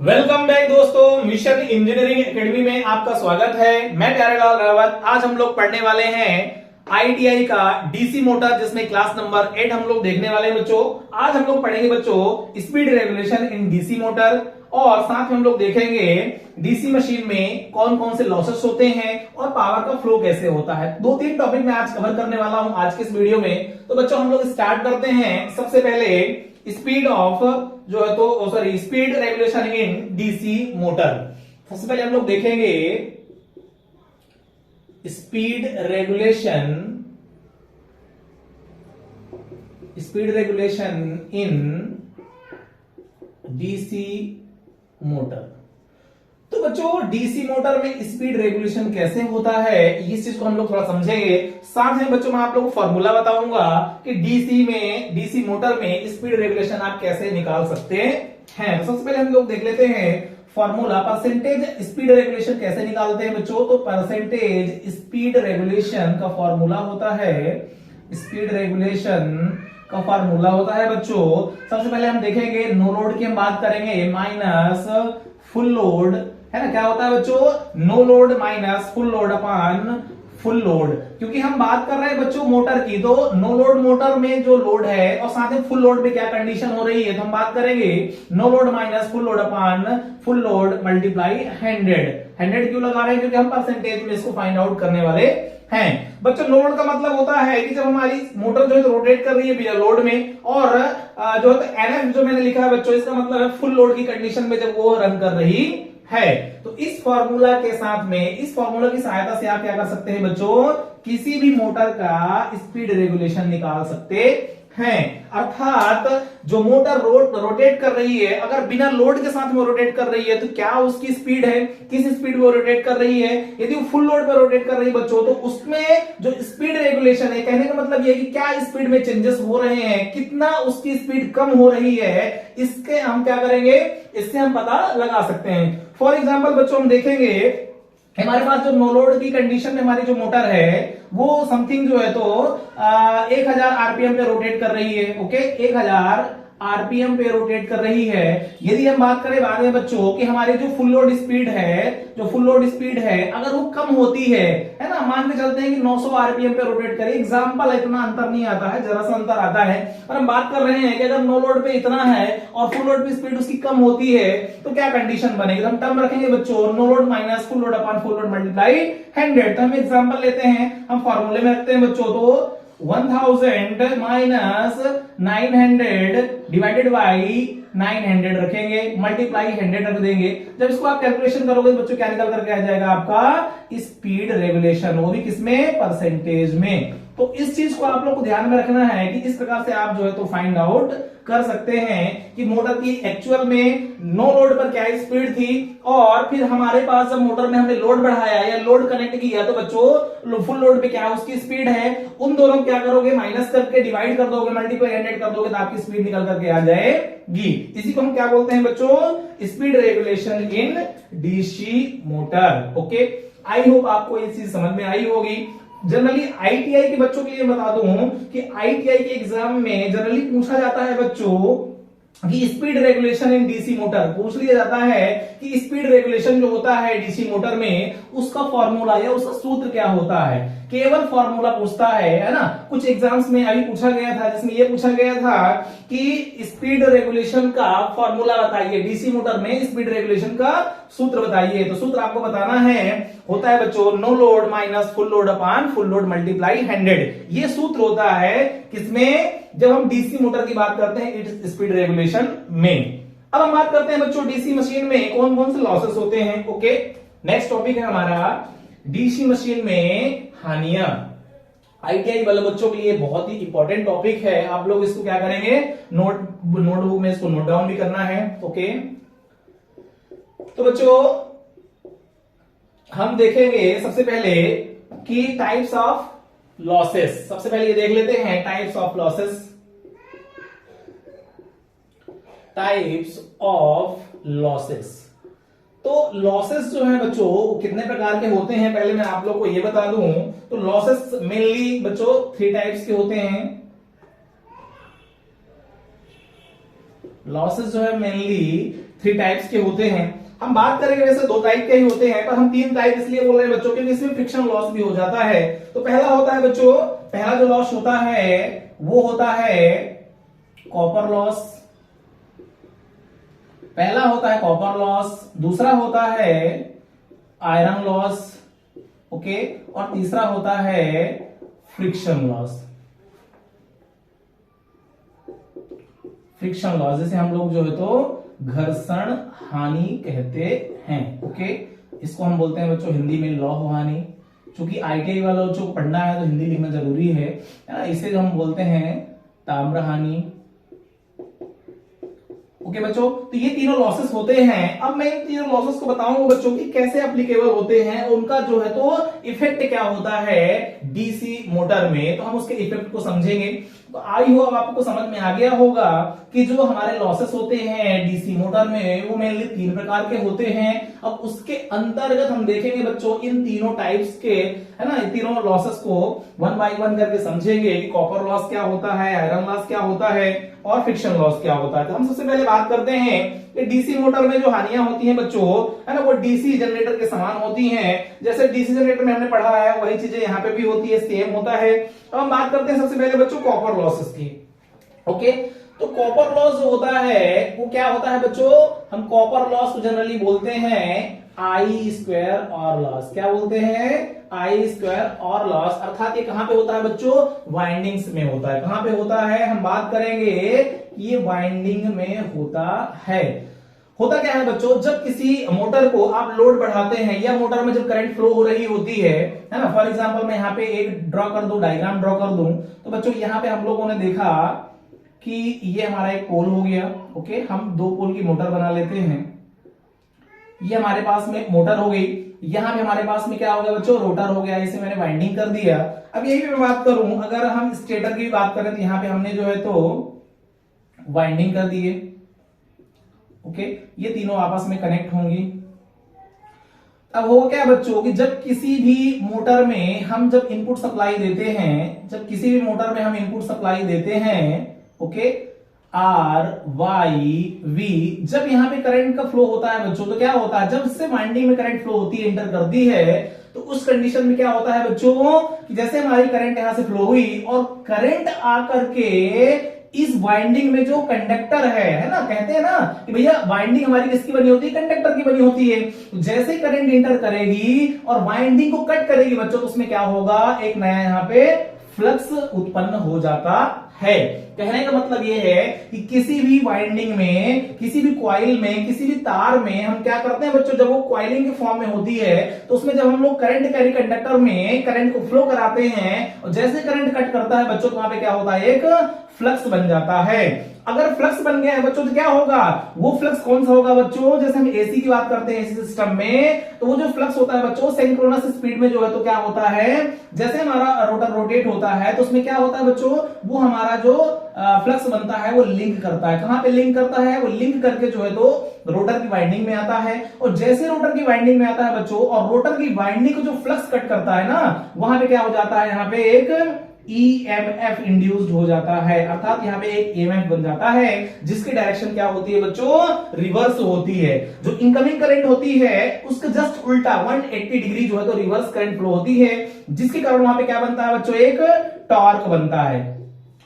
Welcome back दोस्तों, mission engineering academy में आपका स्वागत है। मैं प्यारेलाल रावत। आज हम लोग पढ़ने वाले हैं आईटीआई का डीसी मोटर, जिसमें क्लास नंबर 8 हम लोग देखने वाले हैं बच्चों। आज हम लोग पढ़ेंगे बच्चों speed regulation in DC motor, और साथ में हम लोग देखेंगे डीसी मशीन में कौन कौन से लॉसेस होते हैं और पावर का फ्लो कैसे होता है। 2-3 टॉपिक मैं आज कवर करने वाला हूं आज के इस वीडियो में। तो बच्चों हम लोग स्टार्ट करते हैं। सबसे पहले स्पीड ऑफ जो है तो speed regulation in DC motor. सबसे पहले हम लोग देखेंगे speed regulation in DC motor. तो बच्चों डीसी मोटर में स्पीड रेगुलेशन कैसे होता है, इस चीज को हम लोग थोड़ा समझेंगे। साथ में बच्चों मैं आप लोगों को फॉर्मूला बताऊंगा कि डीसी मोटर में स्पीड रेगुलेशन आप कैसे निकाल सकते हैं। तो सबसे पहले हम लोग देख लेते हैं फॉर्मूला। परसेंटेज स्पीड रेगुलेशन कैसे निकालते हैं बच्चों। तो परसेंटेज स्पीड रेगुलेशन का फॉर्मूला होता है, स्पीड रेगुलेशन का फॉर्मूला होता है बच्चों। सबसे पहले हम देखेंगे नो लोड की हम बात करेंगे, माइनस फुल लोड, है ना। क्या होता है बच्चों, no load minus full load upon full load. क्योंकि हम बात कर रहे हैं बच्चों मोटर की, तो नो लोड मोटर में जो लोड है और साथ में फुल लोड में क्या कंडीशन हो रही है, तो हम बात करेंगे no load minus full load upon full load multiply 100 क्यों लगा रहे हैं, क्योंकि हम परसेंटेज में इसको फाइंड आउट करने वाले हैं बच्चों। नो लोड का मतलब होता है कि जब हमारी मोटर जो है रोटेट कर रही है बिना लोड में, और जो है एनएफ जो मैंने लिखा है बच्चों, इसका मतलब है फुल लोड की कंडीशन में जब वो रन कर रही है। तो इस फॉर्मूला के साथ में, इस फॉर्मूला की सहायता से आप क्या कर सकते हैं बच्चों, किसी भी मोटर का स्पीड रेगुलेशन निकाल सकते हैं। अर्थात जो मोटर रोटेट कर रही है, अगर बिना लोड के साथ में रोटेट कर रही है, तो क्या उसकी स्पीड है, किस स्पीड में रोटेट कर रही है। यदि वो फुल लोड पर रोटेट कर रही है बच्चों, तो उसमें जो स्पीड रेगुलेशन है, कहने का मतलब ये है कि क्या स्पीड में चेंजेस हो रहे हैं, कितना उसकी स्पीड कम हो रही है, इसके हम क्या करेंगे, इससे हम पता लगा सकते हैं। फॉर एग्जाम्पल बच्चों हम देखेंगे हमारे पास जो नो लोड की कंडीशन में हमारी जो मोटर है वो समथिंग जो है तो 1000 आरपीएम पे रोटेट कर रही है। ओके, 1000 आरपीएम पे रोटेट कर रही है। यदि हम बात करें बाद में बच्चों कि हमारी जो फुल लोड स्पीड है, अगर वो कम होती है ना, मान के चलते हैं कि 900 आरपीएम पे रोटेट करे, एग्जांपल, इतना अंतर नहीं आता है, जरा सा अंतर आता है, और हम बात कर रहे हैं कि अगर नो लोड पे इतना है और फुल लोड पे स्पीड उसकी कम होती है, तो क्या कंडीशन बनेगी। तो हम टर्म रखेंगे बच्चों no load minus full load upon full load multiply 100। तो हम एग्जांपल लेते हैं, हम फॉर्मूले में रखते हैं बच्चों, तो 1000 माइनस 900 डिवाइडेड बाई 900 रखेंगे, मल्टीप्लाई 100 रख देंगे। जब इसको आप कैलकुलेशन करोगे बच्चों, क्या निकल करके आ जाएगा आपका स्पीड रेगुलेशन, वो भी किसमें, परसेंटेज में। तो इस चीज को आप लोग को ध्यान में रखना है कि इस प्रकार से आप जो है तो फाइंड आउट कर सकते हैं कि मोटर की एक्चुअल में नो लोड पर क्या स्पीड थी, और फिर हमारे पास जब मोटर में हमने लोड बढ़ाया या लोड कनेक्ट किया तो बच्चों फुल लोड पे क्या उसकी स्पीड है, उन दोनों क्या करोगे, माइनस करके डिवाइड कर दोगे, मल्टीप्लाई 100 कर दोगे, तो आपकी स्पीड निकल करके आ जाएगी। इसी को हम क्या बोलते हैं बच्चों, speed regulation in DC motor. Okay, I hope आपको ये चीज समझ में आई होगी। जनरली आईटीआई के बच्चों के लिए बता दूं कि आईटीआई के एग्जाम में जनरली पूछा जाता है बच्चों कि speed regulation in DC motor, पूछ लिया जाता है कि स्पीड रेगुलेशन जो होता है डीसी मोटर में, उसका फॉर्मूला या उसका सूत्र क्या होता है। केवल फॉर्मूला पूछता है ना। कुछ एग्जाम्स में अभी पूछा गया था, जिसमें यह पूछा गया था कि स्पीड रेगुलेशन का फॉर्मूला बताइए, डीसी मोटर में स्पीड रेगुलेशन का सूत्र बताइए। तो सूत्र आपको बताना है, होता है बच्चों no load minus full load upon full load multiply 100। ये सूत्र होता है किसमें, जब हम डीसी मोटर की बात करते हैं इट्स स्पीड रेगुलेशन में। अब हम बात करते हैं बच्चों डीसी मशीन में कौन कौन से लॉसेस होते हैं। ओके, नेक्स्ट टॉपिक है हमारा डीसी मशीन में हानियां। आईटीआई वाले बच्चों के लिए बहुत ही इंपॉर्टेंट टॉपिक है। आप लोग इसको क्या करेंगे, नोटबुक में इसको नोट डाउन भी करना है। ओके, तो बच्चों हम देखेंगे सबसे पहले कि टाइप्स ऑफ लॉसेस। सबसे पहले ये देख लेते हैं types of losses. Types of losses, तो लॉसेस जो है बच्चों कितने प्रकार के होते हैं, पहले मैं आप लोग को ये बता दूं। तो लॉसेस मेनली बच्चों 3 टाइप्स के होते हैं। लॉसेस जो है मेनली 3 टाइप्स के होते हैं। हम बात करेंगे वैसे 2 टाइप के ही होते हैं, पर हम 3 टाइप इसलिए बोल रहे हैं बच्चों क्योंकि इसमें फ्रिक्शन लॉस भी हो जाता है। तो पहला होता है बच्चों, पहला जो लॉस होता है वो होता है कॉपर लॉस। पहला होता है कॉपर लॉस, दूसरा होता है आयरन लॉस, ओके, और तीसरा होता है फ्रिक्शन लॉस। फ्रिक्शन लॉस जैसे हम लोग जो है तो घर्षण हानि कहते हैं, ओके। इसको हम बोलते हैं बच्चों हिंदी में लौह हानि। चूंकि आईटीआई वालों को पढ़ना है तो हिंदी लिखना जरूरी है ना, इसे जो हम बोलते हैं ताम्र हानि, ओके बच्चों। तो ये तीनों लॉसेस होते हैं। अब मैं इन तीनों लॉसेस को बताऊंगा बच्चों की कैसे एप्लीकेबल होते हैं, उनका जो है तो इफेक्ट क्या होता है डीसी मोटर में, तो हम उसके इफेक्ट को समझेंगे। तो आई हो अब आपको समझ में आ गया होगा कि जो हमारे लॉसेस होते हैं डीसी मोटर में वो मेनली 3 प्रकार के होते हैं। अब उसके अंतर्गत हम देखेंगे बच्चों इन तीनों टाइप्स के, है ना, इन तीनों लॉसेस को 1 बाय 1 करके समझेंगे कि कॉपर लॉस क्या होता है, आयरन लॉस क्या होता है और फ्रिक्शन लॉस क्या होता है। तो हम सबसे पहले बात करते हैं कि डीसी मोटर में जो हानियां होती हैं बच्चों, है ना, वो डीसी जनरेटर के समान होती हैं। जैसे डीसी जनरेटर में हमने पढ़ा है वही चीजें यहाँ पे भी होती है, सेम होता है। अब हम बात करते हैं सबसे पहले बच्चों कॉपर लॉसेस की, ओके। तो कॉपर लॉस जो होता है वो क्या होता है बच्चों, हम कॉपर लॉस को जनरली बोलते हैं आई स्क्वायर और लॉस। क्या बोलते हैं, आई स्क्वायर और लॉस। अर्थात ये कहां पे होता है बच्चों, वाइंडिंग्स में होता है। कहां पे होता है, हम बात करेंगे ये वाइंडिंग में होता है। होता क्या है बच्चों, जब किसी मोटर को आप लोड बढ़ाते हैं या मोटर में जब करंट फ्लो हो रही होती है ना। फॉर एग्जांपल मैं यहाँ पे एक ड्रॉ कर दूं, डायग्राम ड्रॉ कर दूं, तो बच्चों यहाँ पे हम लोगों ने देखा कि ये हमारा एक पोल हो गया, ओके। हम 2 पोल की मोटर बना लेते हैं। ये हमारे पास में मोटर हो गई, यहां पे हमारे पास में क्या हो गया बच्चों, रोटर हो गया। इसे मैंने वाइंडिंग कर दिया। अब यही मैं बात करूं, अगर हम स्टेटर की बात करें तो यहां पे हमने जो है तो वाइंडिंग कर दिए, ओके। ये तीनों आपस में कनेक्ट होंगी। अब होगा क्या बच्चों कि जब किसी भी मोटर में हम जब इनपुट सप्लाई देते हैं, जब किसी भी मोटर में हम इनपुट सप्लाई देते हैं, ओके, आर वाई वी, जब यहां पे करंट का फ्लो होता है बच्चों तो क्या होता है, जब इससे वाइंडिंग में करंट फ्लो होती है, एंटर करती है, तो उस कंडीशन में क्या होता है बच्चों कि जैसे हमारी करंट यहां से फ्लो हुई और करंट आकर के इस वाइंडिंग में जो कंडक्टर है ना, कहते हैं ना कि भैया वाइंडिंग हमारी किसकी बनी होती है, कंडक्टर की बनी होती है। तो जैसे करंट एंटर करेगी और वाइंडिंग को कट करेगी बच्चों, तो उसमें क्या होगा, एक नया यहाँ पे फ्लक्स उत्पन्न हो जाता है। कहने का मतलब यह है कि किसी भी वाइंडिंग में, किसी भी कॉइल में, किसी भी तार में हम क्या करते हैं बच्चों, जब वो कॉइलिंग के फॉर्म में होती है तो उसमें जब हम लोग करंट कैरी कंडक्टर में करंट को फ्लो कराते हैं और जैसे करंट कट करता है बच्चों तो वहां पे क्या होता है, एक फ्लक्स बन जाता है। अगर फ्लक्स बन गया है बच्चों तो क्या होगा, वो फ्लक्स कौन सा होगा बच्चों, जैसे हम एसी की बात करते हैं एसी सिस्टम में, तो वो जो फ्लक्स होता है बच्चों सिंक्रोनस स्पीड में जो है तो क्या होता है, जैसे हमारा रोटर रोटेट होता है तो उसमें क्या होता है बच्चों, वो हमारा जो फ्लक्स बनता है वो लिंक करता है। कहां पे लिंक करता है, वो लिंक करके जो है तो रोटर की वाइंडिंग में आता है। और जैसे रोटर की वाइंडिंग में आता है बच्चों और रोटर की वाइंडिंग को जो फ्लक्स कट करता है ना, वहां पे क्या हो जाता है, यहाँ पे एक EMF इंड्यूस्ड हो जाता है। अर्थात यहाँ पे एक EMF बन जाता है जिसकी डायरेक्शन क्या होती है बच्चों, रिवर्स होती है। जो इनकमिंग करंट होती है उसके जस्ट उल्टा 180 डिग्री जो है तो रिवर्स करंट फ्लो होती है, जिसके कारण वहां पे क्या बनता है बच्चों, एक टॉर्क बनता है।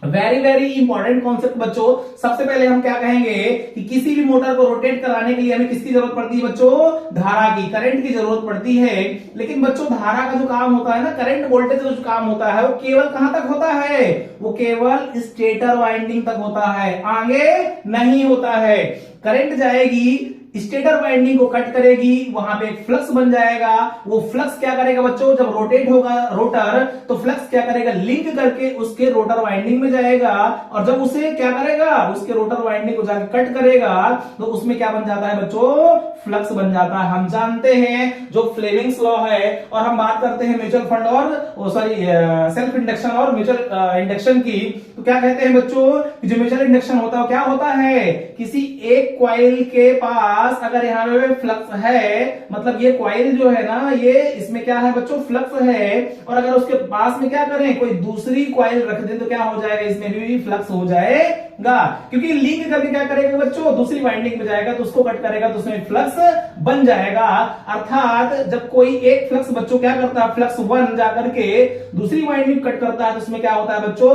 वेरी वेरी इंपॉर्टेंट कॉन्सेप्ट बच्चों। सबसे पहले हम क्या कहेंगे कि किसी भी मोटर को रोटेट कराने के लिए हमें किसकी जरूरत पड़ती है बच्चों, धारा की, करंट की जरूरत पड़ती है। लेकिन बच्चों धारा का जो काम होता है ना, करंट वोल्टेज का जो काम होता है वो केवल कहां तक होता है, वो केवल स्टेटर वाइंडिंग तक होता है, आगे नहीं होता है। करंट जाएगी स्टेटर वाइंडिंग को कट करेगी, वहां पे एक फ्लक्स बन जाएगा। वो फ्लक्स क्या करेगा बच्चों, जब रोटेट होगा रोटर तो फ्लक्स क्या करेगा, लिंक करके उसके रोटर वाइंडिंग में जाएगा और जब उसे क्या करेगा, उसके रोटर वाइंडिंग को जाके कट करेगा तो उसमें क्या बन जाता है बच्चों, फ्लक्स बन जाता है। हम जानते हैं जो फ्लेमिंग्स लॉ है, और हम बात करते हैं म्यूचुअल फंड और सेल्फ इंडक्शन और म्यूचुअल इंडक्शन की, तो क्या कहते हैं बच्चों कि जो म्यूचुअल इंडक्शन होता है क्या होता है, किसी एक कॉइल के पास अगर यहाँ पे फ्लक्स है, मतलब ये कॉइल जो है ना, ये इसमें क्या है बच्चों, फ्लक्स है, और अगर उसके पास में क्या करें, कोई दूसरी कॉइल रख दें तो क्या हो जाएगा, इसमें भी फ्लक्स हो जाएगा। जाएगा, क्योंकि लिंक करके क्या करेगा बच्चों, दूसरी वाइंडिंग में जाएगा तो उसको कट करेगा तो उसमें फ्लक्स बन जाएगा। अर्थात जब कोई एक फ्लक्स बच्चों क्या करता है, फ्लक्स 1 जाकर के दूसरी वाइंडिंग कट करता है तो उसमें क्या होता है बच्चों,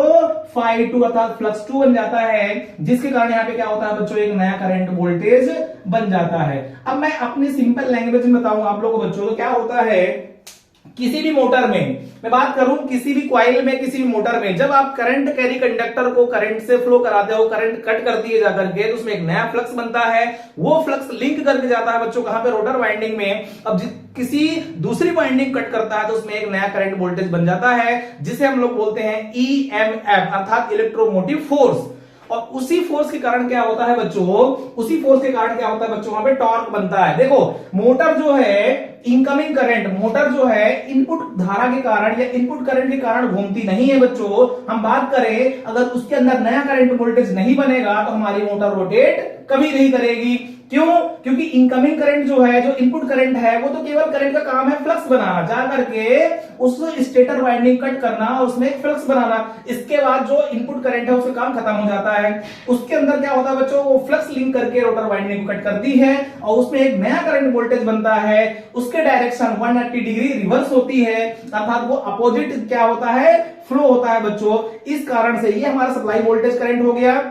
phi2 अर्थात फ्लक्स 2 बन जाता है, जिसके कारण यहाँ पे क्या होता है बच्चों, एक नया करंट वोल्टेज बन जाता है। अब मैं अपनी सिंपल लैंग्वेज में बताऊंगा आप लोगों को बच्चों, तो क्या होता है, किसी भी मोटर में मैं बात करूं, किसी भी कॉइल में, किसी भी मोटर में जब आप करंट कैरी कंडक्टर को करंट से फ्लो कराते हो, करंट कट कर दिए जाकर के, तो उसमें एक नया फ्लक्स बनता है। वो फ्लक्स लिंक करके जाता है बच्चों कहां पे, रोटर वाइंडिंग में। अब किसी दूसरी वाइंडिंग कट करता है तो उसमें एक नया करंट वोल्टेज बन जाता है, जिसे हम लोग बोलते हैं ईएमएफ अर्थात इलेक्ट्रोमोटिव फोर्स। और उसी फोर्स के कारण क्या होता है बच्चों, उसी फोर्स के कारण क्या होता है बच्चों, वहां पे टॉर्क बनता है। देखो मोटर जो है, इनकमिंग करंट, मोटर जो है इनपुट धारा के कारण या इनपुट करंट के कारण घूमती नहीं है बच्चों। हम बात करें अगर उसके अंदर नया करंट वोल्टेज नहीं बनेगा तो हमारी मोटर रोटेट कभी नहीं करेगी। क्यों? क्योंकि इनकमिंग करंट जो है, जो इनपुट करंट है, वो तो केवल करंट का काम है फ्लक्स बनाना, जा करके उस स्टेटर वाइंडिंग कट करना और उसमें फ्लक्स बनाना। इसके बाद जो इनपुट करंट है उसका काम खत्म हो जाता है। उसके अंदर क्या होता है बच्चों, वो फ्लक्स लिंक करके रोटर वाइंडिंग को कट करती है और उसमें एक नया करंट वोल्टेज बनता है। उसके डायरेक्शन 180 डिग्री रिवर्स होती है, अर्थात वो अपोजिट क्या होता है, फ्लो होता है बच्चों। इस कारण से ये हमारा सप्लाई वोल्टेज करंट हो गया।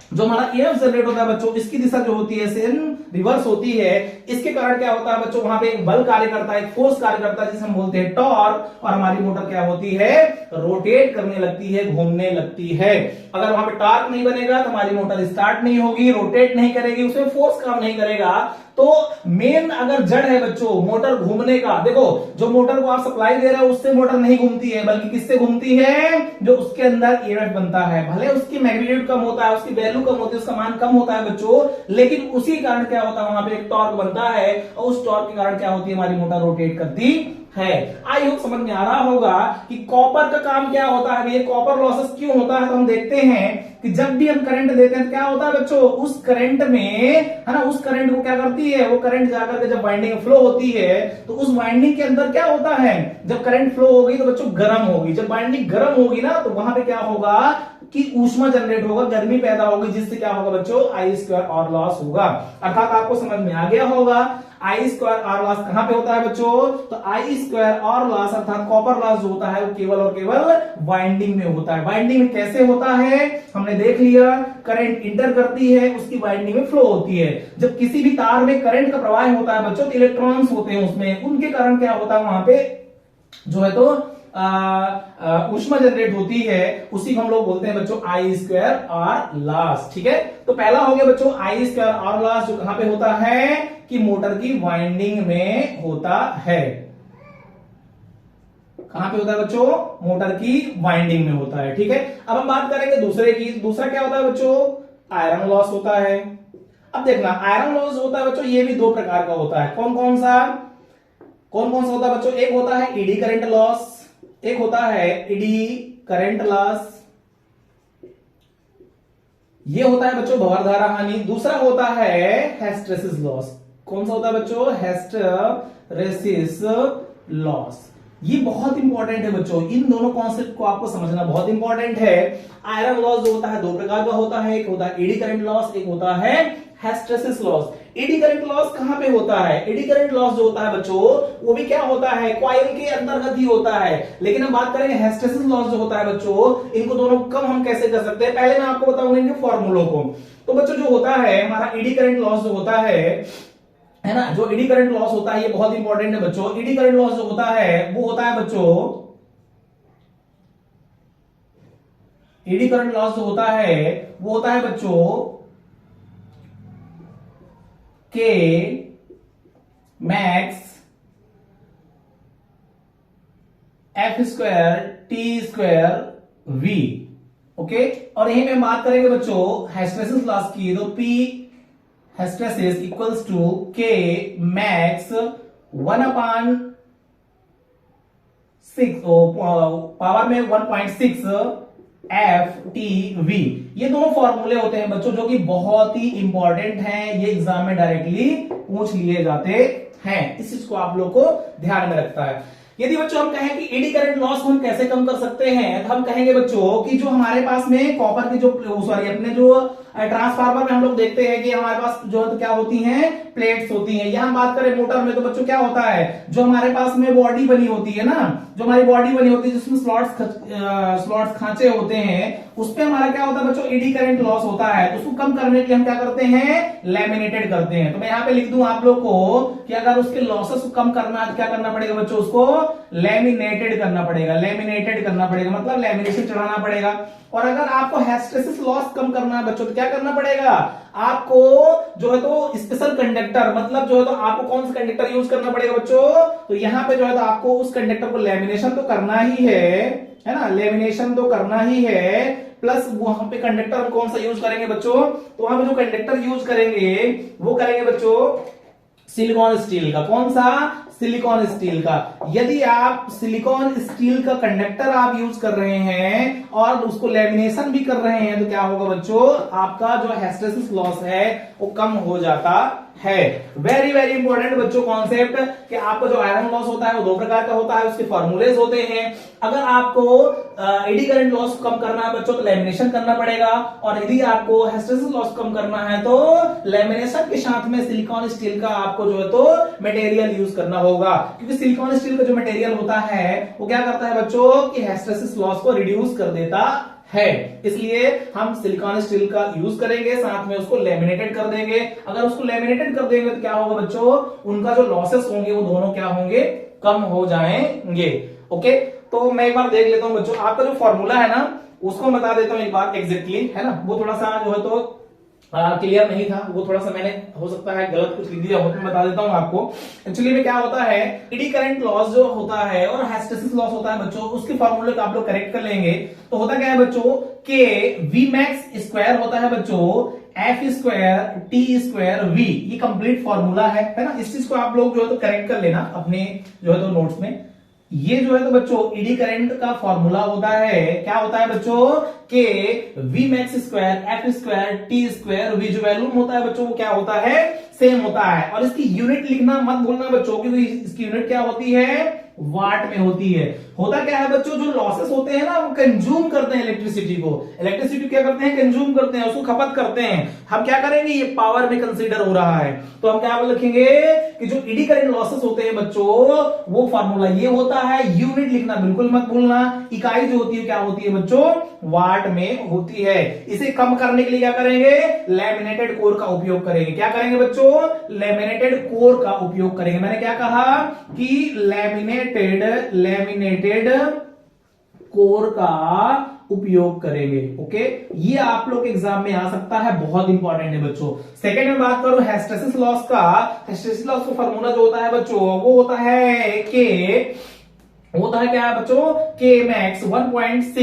जो हमारा ईएमएफ जनरेट होता है बच्चों, इसकी दिशा जो होती है सेम रिवर्स होती है। इसके कारण क्या होता है बच्चों, वहां पे एक बल कार्य करता है, एक फोर्स कार्य करता है, जिसे हम बोलते हैं टॉर्क, और हमारी मोटर क्या होती है, रोटेट करने लगती है, घूमने लगती है। अगर वहां पे टॉर्क नहीं बनेगा तो हमारी मोटर स्टार्ट नहीं होगी, रोटेट नहीं करेगी, उसमें फोर्स काम नहीं करेगा। तो मेन अगर जड़ है बच्चों मोटर घूमने का, देखो जो मोटर को आप सप्लाई दे रहे हो उससे मोटर नहीं घूमती है, बल्कि किससे घूमती है, जो उसके अंदर ईएमएफ बनता है। भले उसकी मैग्नीट्यूड कम होता है, उसकी वैल्यू कम होती है, उसका मान कम होता है बच्चों, लेकिन उसी कारण क्या होता है, वहां पे एक टॉर्क बनता है और उस टॉर्क के कारण क्या होती है, हमारी मोटर रोटेट करती है। आई होप समझ में आ रहा होगा कि कॉपर का काम क्या होता है, ये कॉपर लॉसेस क्यों होता है। तो हम देखते हैं कि जब भी हम करंट देते हैं तो क्या होता है बच्चों, उस करंट में है ना, उस करंट को क्या करती है, वो करंट जाकर के जब वाइंडिंग फ्लो होती है तो उस वाइंडिंग के अंदर क्या होता है, जब करंट फ्लो होगी तो बच्चों गर्म होगी। जब वाइंडिंग गर्म होगी ना तो वहां पे क्या होगा कि ऊष्मा जनरेट होगा, गर्मी पैदा होगी, जिससे क्या होगा बच्चों, आई स्क्वायर आर लॉस होगा। अर्थात आपको समझ में आ गया होगा आई स्क्वायर आर लॉस कहां पे होता है बच्चों, तो आई स्क्वायर आर लॉस अर्थात कॉपर लॉस जो होता है वो केवल और केवल वाइंडिंग में होता है। वाइंडिंग में कैसे होता है हमने देख लिया, करंट इंटर करती है, उसकी वाइंडिंग में फ्लो होती है। जब किसी भी तार में करंट का प्रवाह होता है बच्चों, तो इलेक्ट्रॉन्स होते हैं उसमें, उनके कारण क्या होता है वहां पे जो है तो ऊष्मा जनरेट होती है, उसी को हम लोग बोलते हैं बच्चों आई स्क्वायर आर लॉस। ठीक है, तो पहला हो गया बच्चों आई स्क्वायर आर लॉस, जो कहां पे होता है कि मोटर की वाइंडिंग में होता है। कहां पे होता है बच्चों, मोटर की वाइंडिंग में होता है। ठीक है, अब हम बात करेंगे दूसरे की। दूसरा क्या होता है बच्चों, आयरन लॉस होता है। अब देखना आयरन लॉस होता है बच्चों, ये भी दो प्रकार का होता है। कौन कौन सा होता है बच्चों, एक होता है एडी करंट लॉस, एक होता है एडी करंट लॉस, ये होता है बच्चों भंवरधारा हानि। दूसरा होता है हिस्टैरिसीस लॉस। कौन सा होता है बच्चों, हिस्टैरिसीस लॉस। ये बहुत इंपॉर्टेंट है बच्चों, इन दोनों कॉन्सेप्ट को आपको समझना बहुत इंपॉर्टेंट है। आयरन लॉस जो होता है दो प्रकार का होता है, एक होता है एडी करंट लॉस, एक होता है hysteresis loss. Eddy current loss कहां पे होता है, एडी करंट लॉस जो होता है बच्चों वो भी क्या होता है, कॉइल के अंतर्गत ही होता है। लेकिन हम बात करेंगे हिस्टैरिसीस लॉस जो होता है बच्चों, इनको दोनों कम हम कैसे कर सकते हैं, पहले मैं आपको बताऊंगा इनके फॉर्मूलों को। तो बच्चों जो होता है हमारा एडी करंट लॉस जो होता है ना, जो एडी करंट लॉस होता है ये बहुत इंपॉर्टेंट है बच्चों। एडी करंट लॉस जो होता है वो होता है बच्चों, एडी करंट लॉस जो होता है वो होता है बच्चों के max F square T square V. Okay, और यहीं पे बात करेंगे बच्चों हिस्टैरिसीस लॉस की, तो पी हिस्टैरिसीस इक्वल्स टू के मैक्स 1/6 पावर में 1.6 एफ टी वी। ये दोनों फॉर्मूले होते हैं बच्चों जो कि बहुत ही इंपॉर्टेंट हैं, ये एग्जाम में डायरेक्टली पूछ लिए जाते हैं। इस चीज को आप लोग को ध्यान में रखता है। यदि बच्चों हम कहें कि एडी करंट लॉस को हम कैसे कम कर सकते हैं, तो हम कहेंगे बच्चों कि जो हमारे पास में कॉपर की जो सॉरी अपने जो ट्रांसफार्मर में हम लोग देखते हैं कि हमारे पास जो है तो क्या होती हैं, प्लेट्स होती हैं। यहां बात करें मोटर में तो बच्चों क्या होता है, जो हमारे पास में बॉडी बनी होती है ना, जो हमारी बॉडी बनी होती है जिसमें स्लॉट्स खांचे होते हैं, उस पे हमारा क्या होता है बच्चों, एडी करंट लॉस होता है। तो उसको कम करने के लिए हम क्या करते हैं, लैमिनेटेड करते हैं। तो मैं यहाँ पे लिख दूं आप लोग को कि अगर उसके लॉसेस को कम करना है तो क्या करना पड़ेगा बच्चों, उसको लैमिनेटेड करना पड़ेगा। लैमिनेटेड करना पड़ेगा मतलब लैमिनेशन चढ़ाना पड़ेगा। और अगर आपको हिस्टैरिसीस लॉस कम करना है बच्चों तो क्या करना पड़ेगा, आपको जो है तो स्पेशल कंडक्टर, मतलब जो है तो आपको कौन सा कंडक्टर यूज करना पड़ेगा बच्चों, तो यहां पे जो है तो आपको उस कंडक्टर को लैमिनेशन तो करना ही है ना, लैमिनेशन तो करना ही है। प्लस वहां पे कंडक्टर हम कौन सा यूज करेंगे बच्चों, तो वहां पे जो कंडक्टर यूज करेंगे वो करेंगे बच्चों सिलिकॉन स्टील का। कौन सा, सिलिकॉन स्टील का। यदि आप सिलिकॉन स्टील का कंडक्टर आप यूज कर रहे हैं और उसको लेमिनेशन भी कर रहे हैं तो क्या होगा बच्चों, आपका जो हिस्टैरिसीस लॉस है वो कम हो जाता है। वेरी वेरी इंपॉर्टेंट बच्चों कॉन्सेप्ट कि आपका जो आयरन लॉस होता है वो दो प्रकार का होता है, उसके फॉर्मूलेज होते हैं। अगर आपको एडी करंट लॉस कम करना है बच्चों तो लेमिनेशन करना पड़ेगा, और यदि आपको हिस्टैरिसीस लॉस कम करना है तो लेमिनेशन के साथ में सिलिकॉन स्टील का आपको जो है तो मटेरियल यूज करना होगा। क्योंकि सिलिकॉन स्टील का जो मटेरियल होता है वो क्या करता है बच्चों कि हिस्टैरिसीस लॉस को रिड्यूस कर देता है, इसलिए हम सिलिकॉन स्टील का यूज करेंगे, साथ में उसको लेमिनेटेड कर देंगे। अगर उसको लेमिनेटेड कर देंगे तो क्या होगा बच्चों, उनका जो लॉसेस होंगे वो दोनों क्या होंगे, कम हो जाएंगे। ओके, तो मैं एक बार देख लेता हूं बच्चों, आपका जो फॉर्मूला है ना उसको बता देता हूं एक बार एग्जैक्टली, है ना, वो थोड़ा सा जो है तो क्लियर नहीं था, वो थोड़ा सा मैंने हो सकता है गलत कुछ लिख दिया हो, तो मैं बता देता हूं आपको। एक्चुअली में क्या होता है, एडी करंट लॉस जो होता है और हिस्टैरिसीस लॉस होता है बच्चों, उसके फॉर्मूले को आप लोग करेक्ट कर लेंगे तो होता क्या है बच्चों के वी मैक्स स्क्वायर होता है बच्चों F square T square V, ये कंप्लीट फॉर्मूला है ना। इस चीज को आप लोग जो है तो करेक्ट कर लेना अपने जो है तो नोट्स में। ये जो है तो बच्चों एडी करंट का फॉर्मूला होता है, क्या होता है बच्चों के V max square F square T square V, जो वैल्यूम होता है बच्चों वो क्या होता है, सेम होता है। और इसकी यूनिट लिखना मत भूलना बच्चों, क्योंकि इसकी यूनिट क्या होती है, वाट में होती है। होता क्या है बच्चों, जो लॉसेस होते हैं ना वो कंज्यूम करते हैं इलेक्ट्रिसिटी को, इलेक्ट्रिसिटी क्या करते हैं, कंज्यूम करते हैं, उसको खपत करते हैं। हम क्या करेंगे, ये पावर में कंसीडर हो रहा है, तो हम क्या लिखेंगे कि जो एडी करंट लॉसेस होते हैं बच्चों वो फॉर्मूला ये होता है। यूनिट लिखना बिल्कुल मत भूलना, इकाई जो होती है क्या होती है बच्चों, वाट में होती है। इसे कम करने के लिए क्या करेंगे, लैमिनेटेड कोर का उपयोग करेंगे। क्या करेंगे बच्चों, लैमिनेटेड कोर का उपयोग करेंगे। मैंने क्या कहा कि लैमिनेटेड कोर का उपयोग करेंगे। ओके, ये आप लोग एग्जाम में आ सकता है, बहुत इंपॉर्टेंट है बच्चों। सेकंड में बात करूं हिस्टैरिसीस लॉस का, हिस्टैरिसीस लॉस का फॉर्मूला जो होता है बच्चों वो होता है के, होता है क्या बच्चों, के max 1.6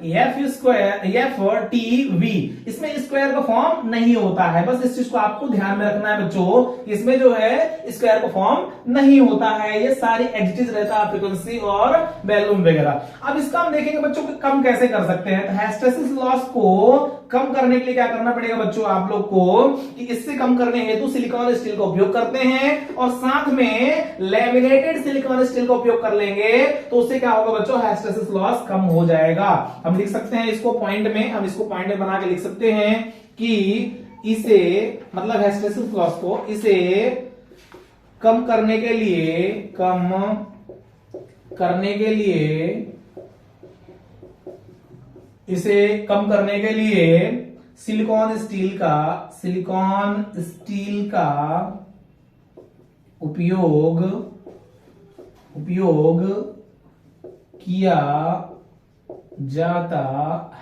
F square F T V. इसमें स्क्वायर का फॉर्म नहीं होता है, बस इस चीज को आपको ध्यान में रखना है बच्चों, इसमें जो है स्क्वायर का फॉर्म नहीं होता है, ये सारी एडिटिव रहता है, फ्रीक्वेंसी और वैल्यूम वगैरह। अब इसका हम देखेंगे बच्चों कि कम कैसे कर सकते हैं। तो हिस्टैरिसीस लॉस को कम करने के लिए क्या करना पड़ेगा बच्चों आप लोग को, कि इससे कम करने हेतु सिलिकॉन स्टील का उपयोग करते हैं और साथ में लैमिनेटेड सिलिकॉन स्टील का उपयोग कर लेंगे, तो उससे क्या होगा बच्चों, हिस्टैरिसीस लॉस कम हो जाएगा। हम लिख सकते हैं इसको पॉइंट में, हम इसको पॉइंट में बना के लिख सकते हैं कि इसे मतलब हिस्टैरिसीस लॉस को इसे कम करने के लिए, कम करने के लिए, इसे कम करने के लिए सिलिकॉन स्टील का उपयोग किया जाता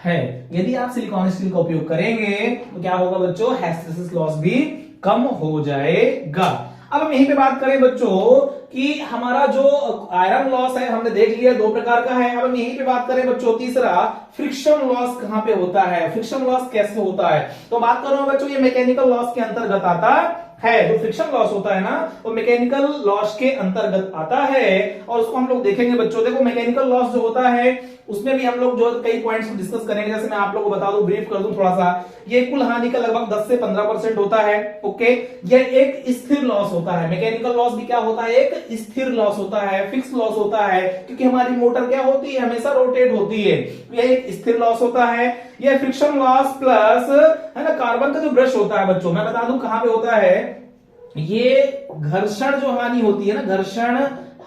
है। यदि आप सिलिकॉन स्टील का उपयोग करेंगे तो क्या होगा बच्चों, हिस्टैरिसीस लॉस भी कम हो जाएगा। अब हम यहीं पे बात करें बच्चों कि हमारा जो आयरन लॉस है हमने देख लिया दो प्रकार का है। अब हम यहीं पे बात करें बच्चों तीसरा, फ्रिक्शन लॉस कहां पे होता है, फ्रिक्शन लॉस कैसे होता है। तो बात कर रहा हूं बच्चों, ये मैकेनिकल लॉस के अंतर्गत आता है, जो फ्रिक्शन लॉस होता है ना, वो मैकेनिकल लॉस के अंतर्गत आता है। और उसको हम लोग देखेंगे बच्चों। देखो मैकेनिकल लॉस जो होता है उसमें भी हम लोग जो कई पॉइंट्स डिस्कस करेंगे। जैसे मैं आप लोगों को बता दूं, ब्रीफ कर दूं थोड़ा सा, ये कुल हानि का लगभग 10 से 15% होता है। ओके, ये एक स्थिर लॉस होता है। मैकेनिकल लॉस भी क्या होता है, एक स्थिर लॉस होता है, फिक्स लॉस होता है, क्योंकि हमारी मोटर क्या होती है, हमेशा रोटेट होती है। यह एक स्थिर लॉस होता है। यह फ्रिक्शन लॉस प्लस है ना कार्बन का जो ब्रश होता है बच्चों, मैं बता दूं कहां पे होता है, ये घर्षण जो हानि होती है ना, घर्षण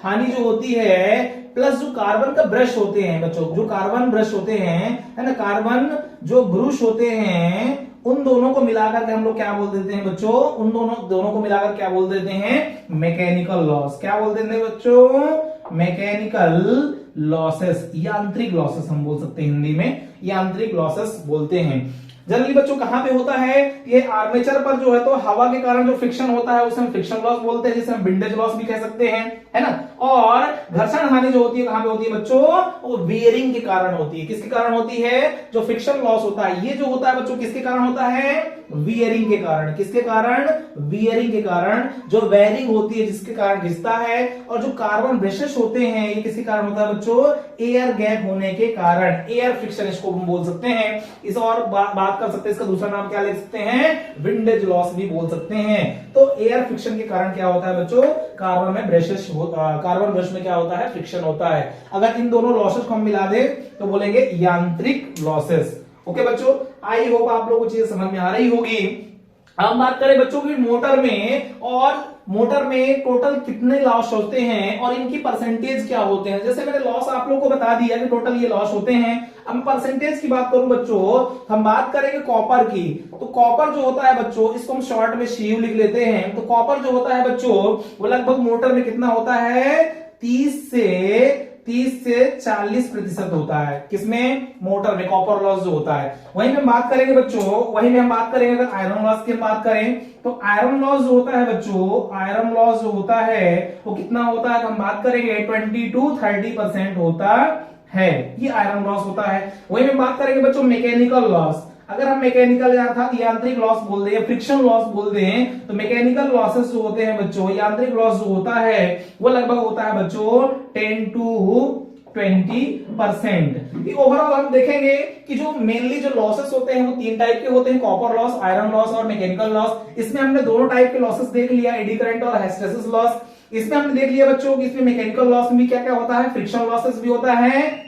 हानि जो होती है, प्लस जो कार्बन का ब्रश होते हैं बच्चों, जो कार्बन ब्रश होते हैं है ना, कार्बन जो ब्रुश होते हैं, उन दोनों को मिलाकर के हम लोग क्या बोल देते हैं बच्चों, उन दोनों को मिलाकर क्या बोल देते हैं, मैकेनिकल लॉस। क्या बोल देते हैं बच्चों, मैकेनिकल लॉसेस, यांत्रिक लॉसेस हम बोल सकते हैं, हिंदी में यांत्रिक लॉसेस बोलते हैं। जनरली बच्चों कहां पे होता है, ये आर्मेचर पर जो है तो हवा के कारण जो फ्रिक्शन होता है उसे हम फ्रिक्शन लॉस बोलते हैं, जिसे हम विंडेज लॉस भी कह सकते हैं, है ना। और घर्षण हानि जो होती है कहां पे होती है बच्चों, वो बियरिंग के कारण होती है। किसके कारण होती है, जो फ्रिक्शन लॉस होता है ये जो होता है बच्चों किसके कारण होता है, बियरिंग के कारण। किसके कारण, बियरिंग के कारण, जो बेयरिंग होती है जिसके कारण घिसता है। और जो कार्बन ब्रशेस होते हैं ये किसके कारण होता है बच्चों, एयर गैप होने के कारण, एयर फ्रिक्शन इसको हम बोल सकते हैं। इस और बात कर सकते हैं, इसका दूसरा नाम क्या ले सकते हैं, विंडेज लॉस भी बोल सकते हैं। तो एयर फ्रिक्शन के कारण क्या होता है बच्चों, कार्बन में ब्रशेस कार्बन ब्रश में क्या होता है, फ्रिक्शन होता है। अगर इन दोनों लॉसेस को हम मिला दें तो बोलेंगे यांत्रिक लॉसेस। ओके बच्चों, आई होप आप लोगों को चीज समझ में आ रही होगी। अब बात करें बच्चों की मोटर में, और मोटर में टोटल कितने लॉस होते हैं और इनकी परसेंटेज क्या होते हैं। जैसे मैंने लॉस आप लोगों को बता दिया कि टोटल ये लॉस होते हैं। अब परसेंटेज की बात करूं बच्चों, हम बात करेंगे कॉपर की। तो कॉपर जो होता है बच्चों, इसको हम शॉर्ट में CU लिख लेते हैं। तो कॉपर जो होता है बच्चों वो लगभग मोटर में कितना होता है, 30 से 40% होता है। किसमें, मोटर में कॉपर लॉस जो होता है। वहीं में हम बात करेंगे बच्चों, वहीं में हम बात करेंगे अगर आयरन लॉस की बात करें तो आयरन लॉस जो होता है बच्चों, आयरन लॉस जो होता है वो कितना होता है, हम बात करेंगे 20 to 30% होता है, ये आयरन लॉस होता है। वहीं में बात करेंगे बच्चों मैकेनिकल लॉस। अगर हम मैकेनिकल अर्थात यांत्रिक लॉस बोल दें, फ्रिक्शन लॉस बोल दें, तो मैकेनिकल लॉसेस जो होते हैं बच्चों, यांत्रिक लॉस जो होता है वो लगभग होता है बच्चों 10 to 20%। ओवरऑल हम देखेंगे कि जो मेनली जो लॉसेस होते हैं वो 3 टाइप के होते हैं, कॉपर लॉस, आयरन लॉस और मैकेनिकल लॉस। इसमें हमने दोनों टाइप के लॉसेस देख लिया, एडी करंट और हिस्टैरिसीस लॉस। इसमें हमने देख लिया बच्चों कि इसमें मैकेनिकल लॉस में क्या क्या होता है, फ्रिक्शन लॉसेस भी होता है,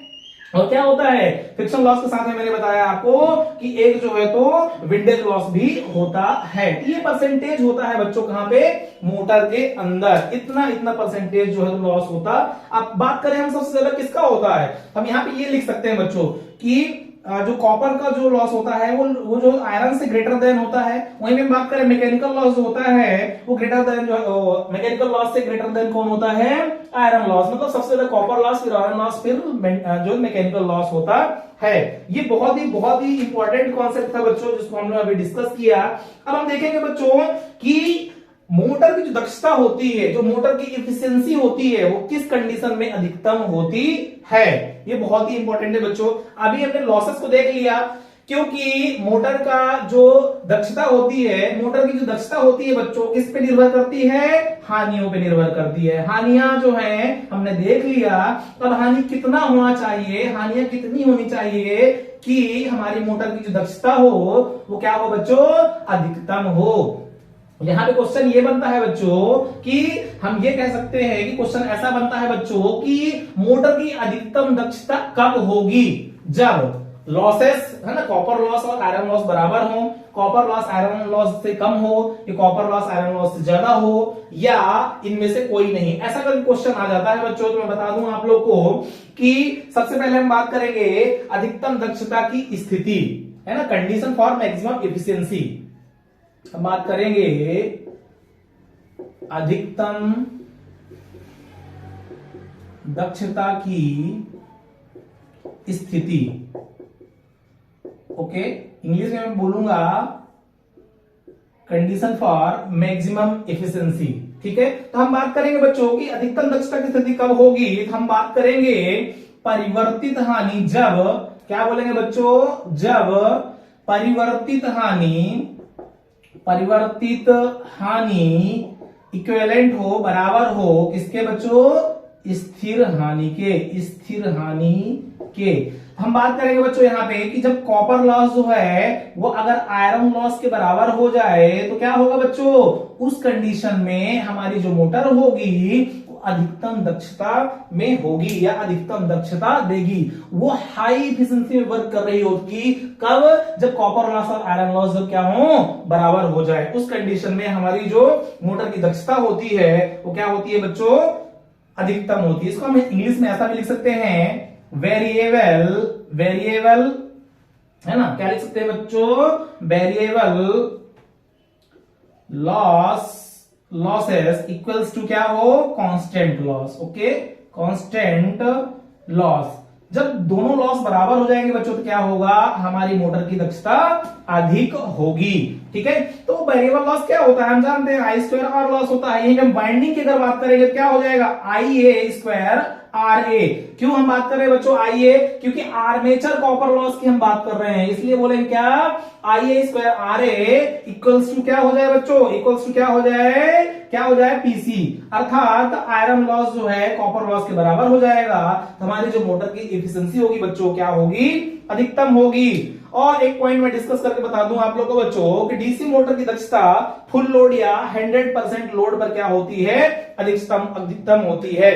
और क्या होता है, फ्रिक्शन लॉस के साथ में मैंने बताया आपको कि एक जो है तो विंडेज लॉस भी होता है। ये परसेंटेज होता है बच्चों कहां पे, मोटर के अंदर, इतना परसेंटेज जो है तो लॉस होता। अब बात करें हम सबसे ज्यादा किसका होता है, हम यहाँ पे ये लिख सकते हैं बच्चों कि जो कॉपर का जो लॉस होता है वो जो आयरन से ग्रेटर देन होता है। वहीं में बात करें मैकेनिकल लॉस जो होता है वो ग्रेटर देन, जो मैकेनिकल लॉस से ग्रेटर देन कौन होता है, आयरन लॉस। मतलब सबसे ज्यादा कॉपर लॉस, फिर आयरन लॉस, फिर जो मैकेनिकल लॉस होता है। ये बहुत ही इंपॉर्टेंट कॉन्सेप्ट था बच्चों जिसको हमने अभी डिस्कस किया। अब हम देखेंगे बच्चों कि मोटर की जो दक्षता होती है, जो मोटर की इफिशियंसी होती है वो किस कंडीशन में अधिकतम होती है। ये बहुत ही इंपॉर्टेंट है बच्चों। अभी हमने लॉसेस को देख लिया, क्योंकि मोटर का जो दक्षता होती है, मोटर की जो दक्षता होती है बच्चों किस पे निर्भर करती है, हानियों पे निर्भर करती है। हानियां जो है हमने देख लिया। अब हानि कितना होना चाहिए, हानियां कितनी होनी चाहिए कि हमारी मोटर की जो दक्षता हो वो क्या हो बच्चों, अधिकतम हो। यहां पे क्वेश्चन ये बनता है बच्चों कि हम ये कह सकते हैं कि क्वेश्चन ऐसा बनता है बच्चों कि मोटर की अधिकतम दक्षता कब होगी, जब लॉसेस है ना, कॉपर लॉस और आयरन लॉस बराबर हो, कॉपर लॉस आयरन लॉस से कम हो, या कॉपर लॉस आयरन लॉस से ज्यादा हो, या इनमें से कोई नहीं। ऐसा कभी क्वेश्चन आ जाता है बच्चों तो मैं बता दूं आप लोग को कि सबसे पहले हम बात करेंगे अधिकतम दक्षता की स्थिति, है ना, कंडीशन फॉर मैक्सिमम एफिशिएंसी। हम बात करेंगे अधिकतम दक्षता की स्थिति। ओके, इंग्लिश में मैं बोलूंगा कंडीशन फॉर मैक्सिमम एफिशिएंसी। ठीक है, तो हम बात करेंगे बच्चों की अधिकतम दक्षता की स्थिति कब होगी। तो हम बात करेंगे परिवर्तित हानि, जब क्या बोलेंगे बच्चों, जब परिवर्तित हानि परिवर्तित हानि इक्विवेलेंट हो, बराबर हो किसके बच्चों, स्थिर हानि के, स्थिर हानि के। हम बात करेंगे बच्चों यहाँ पे कि जब कॉपर लॉस जो है वो अगर आयरन लॉस के बराबर हो जाए तो क्या होगा बच्चों, उस कंडीशन में हमारी जो मोटर होगी वो अधिकतम दक्षता में होगी या अधिकतम दक्षता देगी। वो हाई एफिशिएंसी में वर्क कर रही होगी कब, जब कॉपर लॉस और आयरन लॉस जब क्या हो, बराबर हो जाए। उस कंडीशन में हमारी जो मोटर की दक्षता होती है वो क्या होती है बच्चों, अधिकतम होती है। इसको हम इंग्लिश में ऐसा भी लिख सकते हैं, वेरिएबल, वेरिएबल है ना, क्या लिख सकते हैं बच्चों, variable loss, losses equals to क्या हो, constant loss. Okay, constant loss. जब दोनों लॉस बराबर हो जाएंगे बच्चों तो क्या होगा, हमारी मोटर की दक्षता अधिक होगी। ठीक है, तो वेरिएबल लॉस क्या होता है हम जानते हैं, आई स्क्वायर आर लॉस होता है। यही हम बाइंडिंग की अगर बात करेंगे तो क्या हो जाएगा, आई ए स्क्वायर आर ए। क्यों हम बात कर रहे हैं बच्चों आई ए, क्योंकि आर्मेचर कॉपर लॉस की हम बात कर रहे हैं, इसलिए बोलेंगे क्या, I A square R A equals to क्या हो जाए बच्चों, इक्वल्स टू क्या हो जाए, क्या हो जाए, पीसी। अर्थात आयरन लॉस जो है कॉपर लॉस के बराबर हो जाएगा, तो हमारी जो मोटर की एफिशिएंसी होगी बच्चों क्या होगी, अधिकतम होगी। और एक पॉइंट मैं डिस्कस करके बता दूं आप लोगों को बच्चों कि डीसी मोटर की दक्षता फुल लोड या 100% लोड पर क्या होती है, अधिकतम, अधिकतम होती है।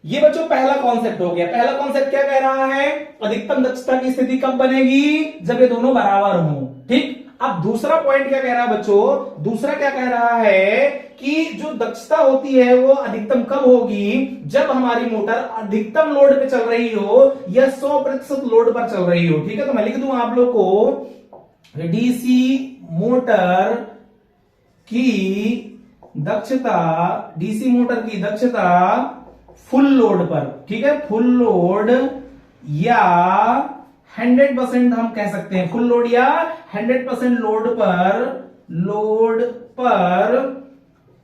ये बच्चों पहला कॉन्सेप्ट हो गया। पहला कॉन्सेप्ट क्या कह रहा है, अधिकतम दक्षता की स्थिति कब बनेगी, जब ये दोनों बराबर हों। ठीक, अब दूसरा पॉइंट क्या कह रहा है बच्चों, दूसरा क्या कह रहा है कि जो दक्षता होती है वो अधिकतम कब होगी, जब हमारी मोटर अधिकतम लोड पे चल रही हो या 100% लोड पर चल रही हो। ठीक है, तो मैं लिख दूं आप लोग को, डीसी मोटर की दक्षता, डीसी मोटर की दक्षता फुल लोड पर, ठीक है, फुल लोड या 100% हम कह सकते हैं, फुल लोड या 100% लोड पर, लोड पर